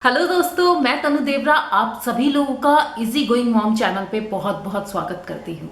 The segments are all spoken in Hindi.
हेलो दोस्तों, मैं तनु देवरा आप सभी लोगों का इजी गोइंग मॉम चैनल पे बहुत बहुत स्वागत करती हूँ।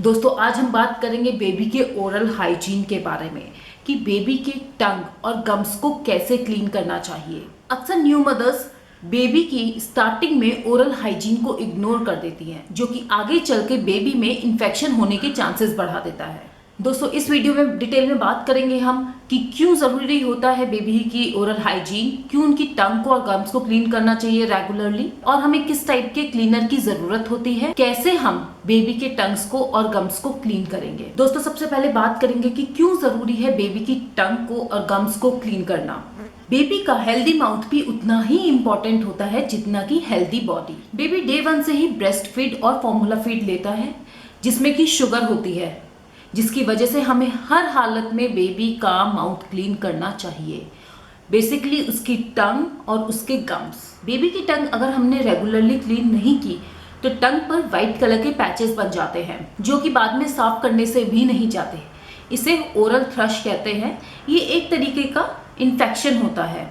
दोस्तों, आज हम बात करेंगे बेबी के ओरल हाइजीन के बारे में कि बेबी के टंग और गम्स को कैसे क्लीन करना चाहिए। अक्सर न्यू मदर्स बेबी की स्टार्टिंग में ओरल हाइजीन को इग्नोर कर देती हैं, जो कि आगे चल के बेबी में इन्फेक्शन होने के चांसेस बढ़ा देता है। दोस्तों, इस वीडियो में डिटेल में बात करेंगे हम कि क्यों ज़रूरी होता है बेबी की ओरल हाइजीन, क्यों उनकी टंग को और गम्स को क्लीन करना चाहिए रेगुलरली, और हमें किस टाइप के क्लीनर की ज़रूरत होती है, कैसे हम बेबी के टंग्स को और गम्स को क्लीन करेंगे। दोस्तों, सबसे पहले बात करेंगे कि क्यों ज़रूरी है बेबी की टंग को और गम्स को क्लीन करना। बेबी का हेल्दी माउथ भी उतना ही इम्पोर्टेंट होता है जितना कि हेल्दी बॉडी। बेबी डे 1 से ही ब्रेस्ट फीड और फॉर्मूला फीड लेता है, जिसमें कि शुगर होती है, जिसकी वजह से हमें हर हालत में बेबी का माउथ क्लीन करना चाहिए। बेसिकली उसकी टंग और उसके गम्स। बेबी की टंग अगर हमने रेगुलरली क्लीन नहीं की तो टंग पर वाइट कलर के पैचेस बन जाते हैं, जो कि बाद में साफ करने से भी नहीं जाते। इसे ओरल थ्रश कहते हैं। ये एक तरीके का इन्फेक्शन होता है,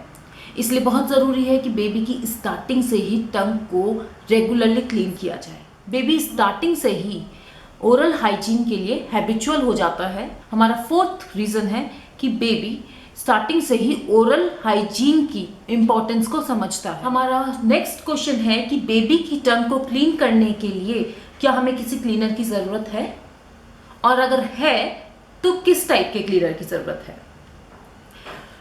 इसलिए बहुत ज़रूरी है कि बेबी की स्टार्टिंग से ही टंग को रेगुलरली क्लीन किया जाए। बेबी स्टार्टिंग से ही ओरल हाइजीन के लिए हैबिचुअल हो जाता है। हमारा 4th रीज़न है कि बेबी स्टार्टिंग से ही ओरल हाइजीन की इम्पोर्टेंस को समझता है। हमारा नेक्स्ट क्वेश्चन है कि बेबी की टंग को क्लीन करने के लिए क्या हमें किसी क्लीनर की ज़रूरत है, और अगर है तो किस टाइप के क्लीनर की ज़रूरत है।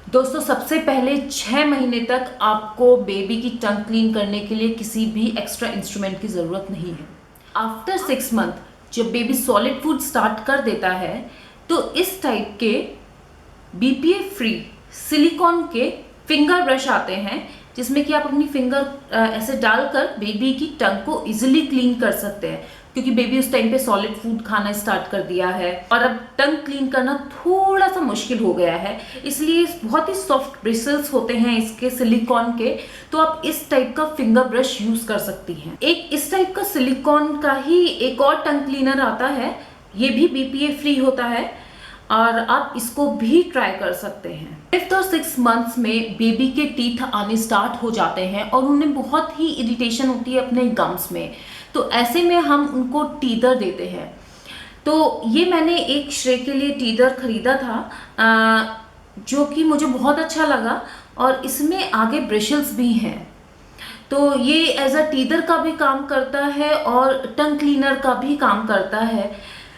दोस्तों, सबसे पहले 6 महीने तक आपको बेबी की टंग क्लीन करने के लिए किसी भी एक्स्ट्रा इंस्ट्रूमेंट की ज़रूरत नहीं है। आफ्टर 6 मंथ जब बेबी सॉलिड फूड स्टार्ट कर देता है तो इस टाइप के बीपीए फ्री सिलिकॉन के फिंगर ब्रश आते हैं, जिसमें कि आप अपनी फिंगर ऐसे डालकर बेबी की टंग को इजीली क्लीन कर सकते हैं, क्योंकि बेबी उस टाइम पे सॉलिड फूड खाना स्टार्ट कर दिया है और अब टंग क्लीन करना थोड़ा सा मुश्किल हो गया है। इसलिए बहुत ही सॉफ्ट ब्रिसल्स होते हैं इसके सिलिकॉन के, तो आप इस टाइप का फिंगर ब्रश यूज कर सकती हैं। एक इस टाइप का सिलिकॉन का ही एक और टंग क्लीनर आता है, ये भी बीपीए फ्री होता है और आप इसको भी ट्राई कर सकते हैं। 5th और 6 मंथ्स में बेबी के टीथ आने स्टार्ट हो जाते हैं और उन्हें बहुत ही इरिटेशन होती है अपने गम्स में, तो ऐसे में हम उनको टीदर देते हैं। तो ये मैंने एक श्रे के लिए टीदर खरीदा था, जो कि मुझे बहुत अच्छा लगा, और इसमें आगे ब्रशल्स भी हैं, तो ये एज अ टीदर का भी काम करता है और टंग क्लीनर का भी काम करता है।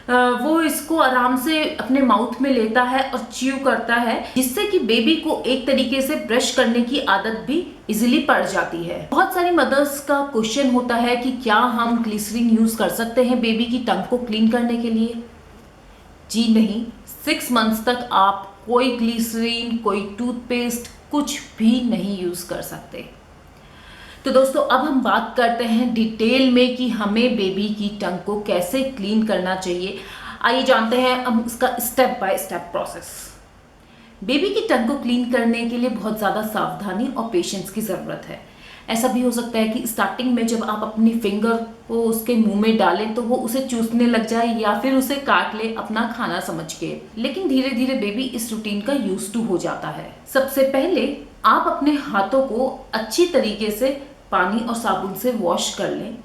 वो इसको आराम से अपने माउथ में लेता है और च्यू करता है, जिससे कि बेबी को एक तरीके से ब्रश करने की आदत भी इजीली पड़ जाती है। बहुत सारी मदर्स का क्वेश्चन होता है कि क्या हम ग्लिसरीन यूज कर सकते हैं बेबी की टंग को क्लीन करने के लिए। जी नहीं, 6 मंथ्स तक आप कोई ग्लिसरीन, कोई टूथपेस्ट, कुछ भी नहीं यूज कर सकते। तो दोस्तों, अब हम बात करते हैं डिटेल में कि हमें बेबी की टंग को कैसे क्लीन करना चाहिए। आइए जानते हैं अब इसका step by step process. Baby की टंग को क्लीन करने के लिए बहुत ज़्यादा सावधानी और पेशेंस की ज़रूरत है। ऐसा भी हो सकता है कि स्टार्टिंग में जब आप अपनी फिंगर को उसके मुंह में डालें तो वो उसे चूसने लग जाए या फिर उसे काट ले अपना खाना समझ के, लेकिन धीरे धीरे बेबी इस रूटीन का यूज टू हो जाता है। सबसे पहले आप अपने हाथों को अच्छी तरीके से पानी और साबुन से वॉश कर लें।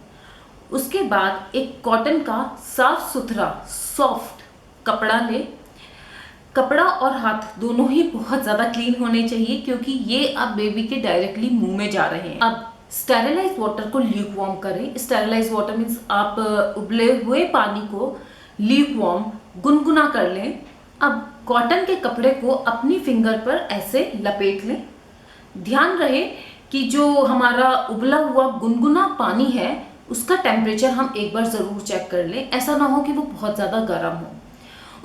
उसके बाद एक कॉटन का साफ सुथरा सॉफ्ट कपड़ा लें। कपड़ा और हाथ दोनों ही बहुत ज़्यादा क्लीन होने चाहिए, क्योंकि ये अब बेबी के डायरेक्टली मुंह में जा रहे हैं। अब स्टेरिलाइज वाटर को ल्यूक वार्म करें। स्टेरिलाइज वाटर मीन्स आप उबले हुए पानी को ल्यूक वार्म गुनगुना कर लें। अब कॉटन के कपड़े को अपनी फिंगर पर ऐसे लपेट लें। ध्यान रहे कि जो हमारा उबला हुआ गुनगुना पानी है उसका टेम्परेचर हम एक बार ज़रूर चेक कर लें। ऐसा ना हो कि वो बहुत ज़्यादा गर्म हो।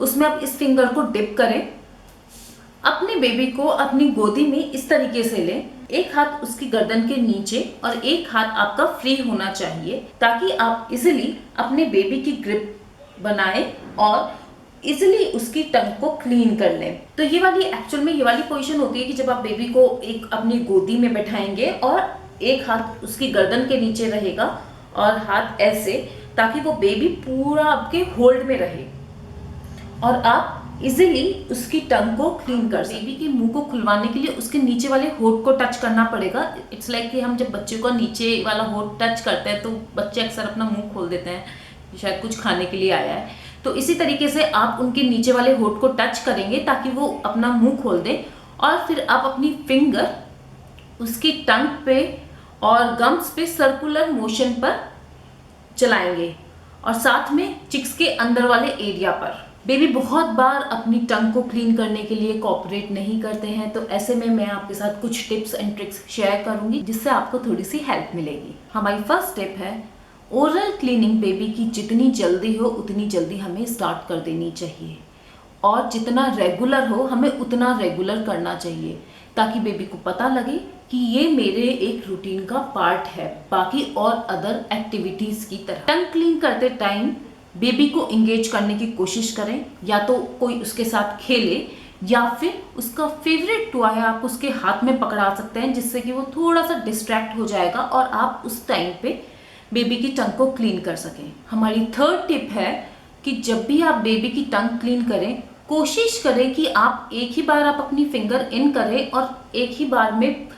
उसमें आप इस फिंगर को डिप करें। अपने बेबी को अपनी गोदी में इस तरीके से लें। एक हाथ उसकी गर्दन के नीचे और एक हाथ आपका फ्री होना चाहिए, ताकि आप इजीली अपने बेबी की ग्रिप बनाएं और इजिली उसकी टंग को क्लीन कर लें। तो ये वाली पोजीशन होती है कि जब आप बेबी को एक अपनी गोदी में बैठाएंगे और एक हाथ उसकी गर्दन के नीचे रहेगा और हाथ ऐसे, ताकि वो बेबी पूरा आपके होल्ड में रहे और आप इजीली उसकी टंग को क्लीन कर सकते। बेबी के मुंह को खुलवाने के लिए उसके नीचे वाले होठ को टच करना पड़ेगा। इट्स लाइक कि हम जब बच्चे को नीचे वाला होठ टच करते हैं तो बच्चे अक्सर अपना मुंह खोल देते हैं, शायद कुछ खाने के लिए आया है। तो इसी तरीके से आप उनके नीचे वाले होठ को टच करेंगे ताकि वो अपना मुंह खोल दे, और फिर आप अपनी फिंगर उसकी टंग पे और गम्स पे सर्कुलर मोशन पर चलाएंगे और साथ में चिक्स के अंदर वाले एरिया पर। बेबी बहुत बार अपनी टंग को क्लीन करने के लिए कोऑपरेट नहीं करते हैं, तो ऐसे में मैं आपके साथ कुछ टिप्स एंड ट्रिक्स शेयर करूंगी जिससे आपको थोड़ी सी हेल्प मिलेगी। हमारी फर्स्ट टिप है ओरल क्लीनिंग। बेबी की जितनी जल्दी हो उतनी जल्दी हमें स्टार्ट कर देनी चाहिए, और जितना रेगुलर हो हमें उतना रेगुलर करना चाहिए, ताकि बेबी को पता लगे कि ये मेरे एक रूटीन का पार्ट है, बाकी और अदर एक्टिविटीज की तरह। टंग क्लीन करते टाइम बेबी को एंगेज करने की कोशिश करें, या तो कोई उसके साथ खेले या फिर उसका फेवरेट टॉय है आप उसके हाथ में पकड़ा सकते हैं, जिससे कि वो थोड़ा सा डिस्ट्रैक्ट हो जाएगा और आप उस टाइम पे बेबी की टंग को क्लीन कर सकें। हमारी थर्ड टिप है कि जब भी आप बेबी की टंग क्लीन करें, कोशिश करें कि आप एक ही बार आप अपनी फिंगर इन करें और एक ही बार में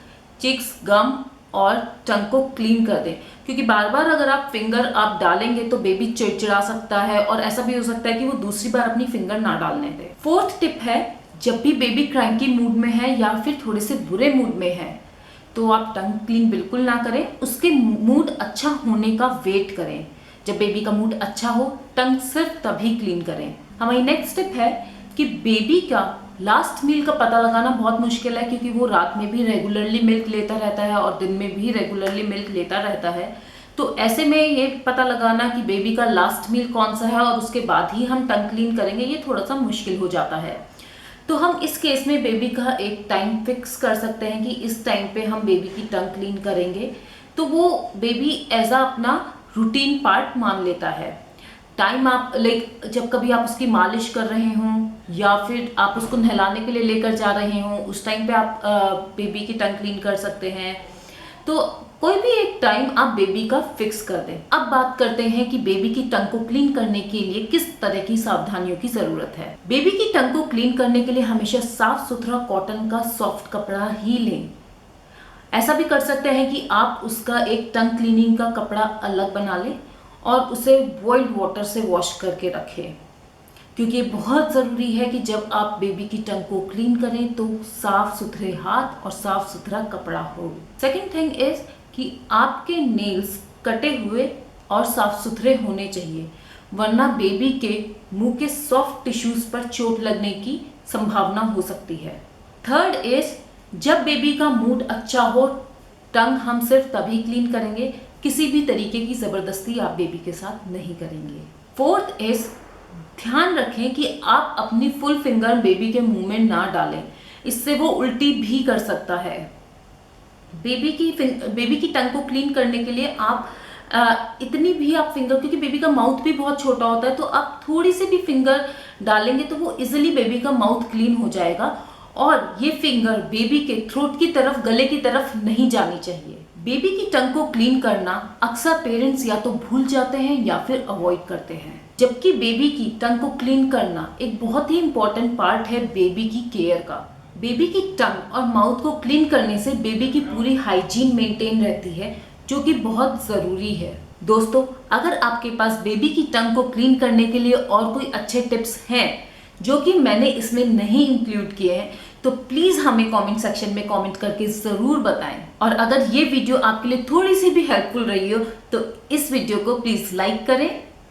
चिक्स, गम और टंग को क्लीन कर दें, क्योंकि बार बार अगर आप फिंगर आप डालेंगे तो बेबी चिड़चिड़ा सकता है और ऐसा भी हो सकता है कि वो दूसरी बार अपनी फिंगर ना डालने दे। फोर्थ टिप है, जब भी बेबी क्रैंकी मूड में है या फिर थोड़े से बुरे मूड में है तो आप टंग क्लीन बिल्कुल ना करें, उसके मूड अच्छा होने का वेट करें। जब बेबी का मूड अच्छा हो टंग सिर्फ तभी क्लीन करें। हमारी नेक्स्ट टिप है कि बेबी का लास्ट मील का पता लगाना बहुत मुश्किल है, क्योंकि वो रात में भी रेगुलरली मिल्क लेता रहता है और दिन में भी रेगुलरली मिल्क लेता रहता है। तो ऐसे में ये पता लगाना कि बेबी का लास्ट मील कौन सा है और उसके बाद ही हम टंग क्लीन करेंगे, ये थोड़ा सा मुश्किल हो जाता है। तो हम इस केस में बेबी का एक टाइम फिक्स कर सकते हैं कि इस टाइम पे हम बेबी की टंग क्लीन करेंगे, तो वो बेबी एज अ अपना रूटीन पार्ट मान लेता है। टाइम आप लाइक जब कभी आप उसकी मालिश कर रहे हों या फिर आप उसको नहलाने के लिए लेकर जा रहे हों, उस टाइम पे आप बेबी की टंग क्लीन कर सकते हैं। तो कोई भी एक टाइम आप बेबी का फिक्स कर दें। अब बात करते हैं कि बेबी की टंग को क्लीन करने के लिए किस तरह की सावधानियों की जरूरत है। बेबी की टंग को क्लीन करने के लिए हमेशा साफ सुथरा कॉटन का सॉफ्ट कपड़ा ही लें। ऐसा भी कर सकते हैं कि आप उसका एक टंग क्लीनिंग का कपड़ा अलग बना लें और उसे बॉइल्ड वाटर से वॉश करके रखें, क्योंकि बहुत ज़रूरी है कि जब आप बेबी की टंग को क्लीन करें तो साफ सुथरे हाथ और साफ सुथरा कपड़ा हो। सेकेंड थिंग इज कि आपके नेल्स कटे हुए और साफ सुथरे होने चाहिए, वरना बेबी के मुंह के सॉफ्ट टिश्यूज पर चोट लगने की संभावना हो सकती है। थर्ड इज जब बेबी का मूड अच्छा हो टंग हम सिर्फ तभी क्लीन करेंगे, किसी भी तरीके की जबरदस्ती आप बेबी के साथ नहीं करेंगे। फोर्थ इज ध्यान रखें कि आप अपनी फुल फिंगर बेबी के मुंह में ना डालें, इससे वो उल्टी भी कर सकता है। बेबी की टंग को क्लीन करने के लिए आप इतनी भी आप फिंगर, क्योंकि बेबी का माउथ भी बहुत छोटा होता है, तो आप थोड़ी सी भी फिंगर डालेंगे तो वो इजिली बेबी का माउथ क्लीन हो जाएगा, और ये फिंगर बेबी के थ्रोट की तरफ, गले की तरफ नहीं जानी चाहिए। बेबी की टंग को क्लीन करना अक्सर पेरेंट्स या तो भूल जाते हैं या फिर अवॉइड करते हैं, जबकि बेबी की टंग को क्लीन करना एक बहुत ही इंपॉर्टेंट पार्ट है बेबी की केयर का। बेबी की टंग और माउथ को क्लीन करने से बेबी की पूरी हाइजीन मेंटेन रहती है, जो कि बहुत ज़रूरी है। दोस्तों, अगर आपके पास बेबी की टंग को क्लीन करने के लिए और कोई अच्छे टिप्स हैं जो कि मैंने इसमें नहीं इंक्लूड किए हैं, तो प्लीज़ हमें कमेंट सेक्शन में कमेंट करके ज़रूर बताएं। और अगर ये वीडियो आपके लिए थोड़ी सी भी हेल्पफुल रही हो तो इस वीडियो को प्लीज़ लाइक करें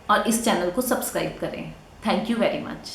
और इस चैनल को सब्सक्राइब करें। Thank you very much.